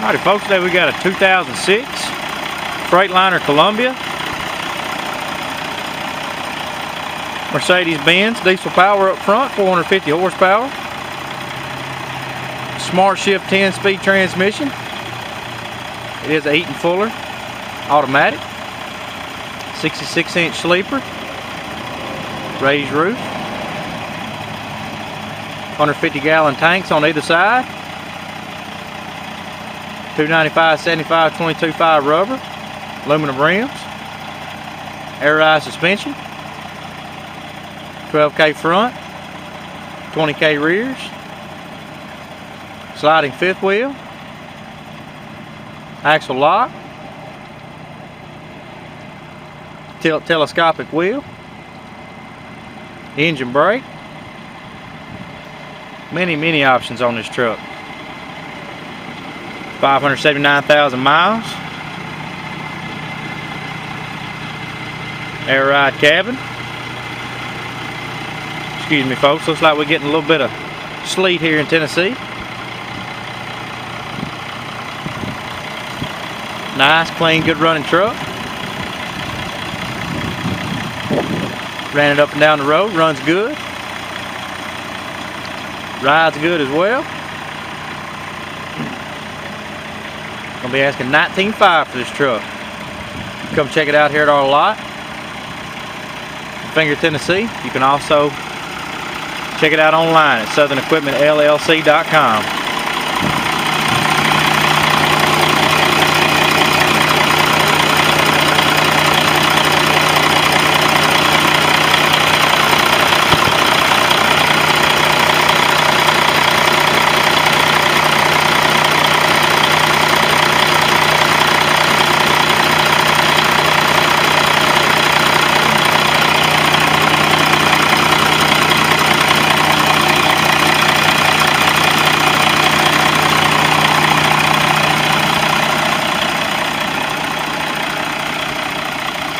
Alrighty folks, today we got a 2006 Freightliner Columbia. Mercedes-Benz diesel power up front, 450 horsepower. Smart shift 10-speed transmission. It is an Eaton Fuller automatic. 66-inch sleeper. Raised roof. 150-gallon tanks on either side. 295/75 22.5 rubber, aluminum rims, air ride suspension, 12K front, 20K rears, sliding fifth wheel, axle lock, telescopic wheel, engine brake. Many options on this truck. 579,000 miles. Air ride cabin. Excuse me folks, looks like we're getting a little bit of sleet here in Tennessee. Nice, clean, good running truck. Ran it up and down the road, runs good. Rides good as well. Gonna be asking $19,500 for this truck. Come check it out here at our lot, Finger, Tennessee. You can also check it out online at SouthernEquipmentLLC.com.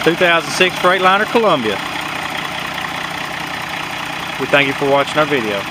'06 Freightliner Columbia. We thank you for watching our video.